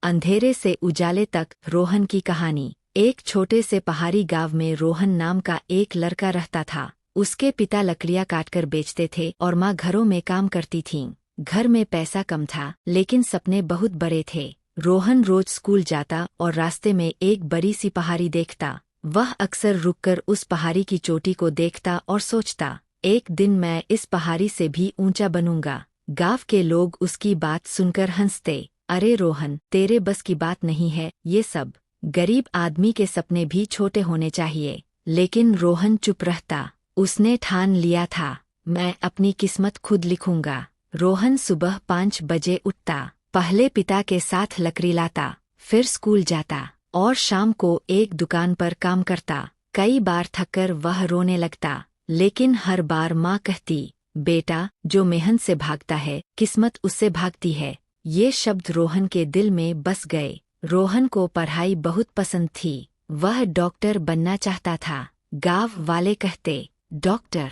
अंधेरे से उजाले तक रोहन की कहानी। एक छोटे से पहाड़ी गांव में रोहन नाम का एक लड़का रहता था। उसके पिता लकड़ियां काटकर बेचते थे और माँ घरों में काम करती थीं। घर में पैसा कम था, लेकिन सपने बहुत बड़े थे। रोहन रोज स्कूल जाता और रास्ते में एक बड़ी सी पहाड़ी देखता। वह अक्सर रुककर उस पहाड़ी की चोटी को देखता और सोचता, एक दिन मैं इस पहाड़ी से भी ऊंचा बनूंगा। गांव के लोग उसकी बात सुनकर हंसते, अरे रोहन, तेरे बस की बात नहीं है ये सब। गरीब आदमी के सपने भी छोटे होने चाहिए। लेकिन रोहन चुप रहता। उसने ठान लिया था, मैं अपनी किस्मत खुद लिखूंगा। रोहन सुबह 5 बजे उठता, पहले पिता के साथ लकड़ी लाता, फिर स्कूल जाता और शाम को एक दुकान पर काम करता। कई बार थककर वह रोने लगता, लेकिन हर बार माँ कहती, बेटा, जो मेहनत से भागता है किस्मत उससे भागती है। ये शब्द रोहन के दिल में बस गए। रोहन को पढ़ाई बहुत पसंद थी। वह डॉक्टर बनना चाहता था। गांव वाले कहते, डॉक्टर,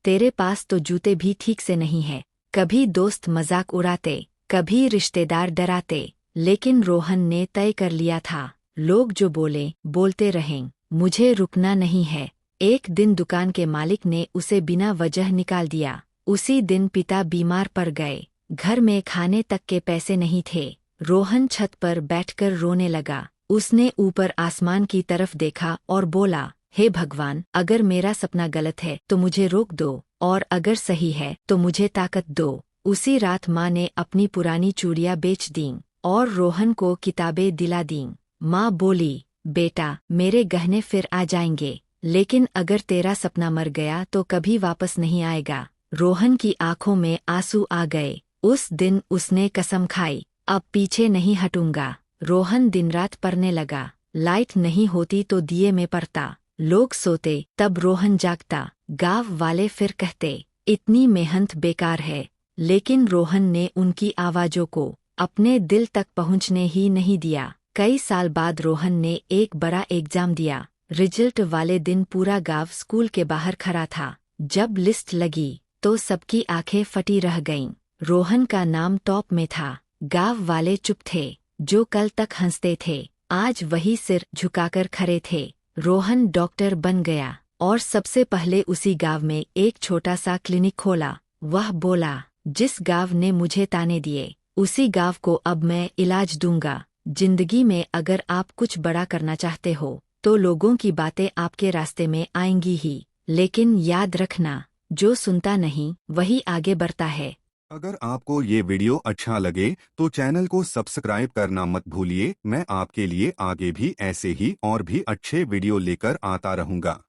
तेरे पास तो जूते भी ठीक से नहीं है। कभी दोस्त मजाक उड़ाते, कभी रिश्तेदार डराते, लेकिन रोहन ने तय कर लिया था, लोग जो बोले बोलते रहें, मुझे रुकना नहीं है। एक दिन दुकान के मालिक ने उसे बिना वजह निकाल दिया। उसी दिन पिता बीमार पड़ गए। घर में खाने तक के पैसे नहीं थे। रोहन छत पर बैठकर रोने लगा। उसने ऊपर आसमान की तरफ देखा और बोला, हे भगवान, अगर मेरा सपना गलत है तो मुझे रोक दो, और अगर सही है तो मुझे ताकत दो। उसी रात माँ ने अपनी पुरानी चूड़ियाँ बेच दीं और रोहन को किताबें दिला दीं। माँ बोली, बेटा, मेरे गहने फिर आ जाएंगे, लेकिन अगर तेरा सपना मर गया तो कभी वापस नहीं आएगा। रोहन की आंखों में आंसू आ गए। उस दिन उसने कसम खाई, अब पीछे नहीं हटूंगा। रोहन दिन रात पढ़ने लगा। लाइट नहीं होती तो दिए में पढ़ता। लोग सोते तब रोहन जागता। गांव वाले फिर कहते, इतनी मेहनत बेकार है। लेकिन रोहन ने उनकी आवाजों को अपने दिल तक पहुंचने ही नहीं दिया। कई साल बाद रोहन ने एक बड़ा एग्जाम दिया। रिजल्ट वाले दिन पूरा गांव स्कूल के बाहर खड़ा था। जब लिस्ट लगी तो सबकी आंखें फटी रह गईं। रोहन का नाम टॉप में था। गांव वाले चुप थे। जो कल तक हंसते थे, आज वही सिर झुकाकर खड़े थे। रोहन डॉक्टर बन गया और सबसे पहले उसी गांव में एक छोटा सा क्लिनिक खोला। वह बोला, जिस गांव ने मुझे ताने दिए, उसी गांव को अब मैं इलाज दूंगा। जिंदगी में अगर आप कुछ बड़ा करना चाहते हो तो लोगों की बातें आपके रास्ते में आएंगी ही, लेकिन याद रखना, जो सुनता नहीं वही आगे बढ़ता है। अगर आपको ये वीडियो अच्छा लगे तो चैनल को सब्सक्राइब करना मत भूलिए। मैं आपके लिए आगे भी ऐसे ही और भी अच्छे वीडियो लेकर आता रहूँगा।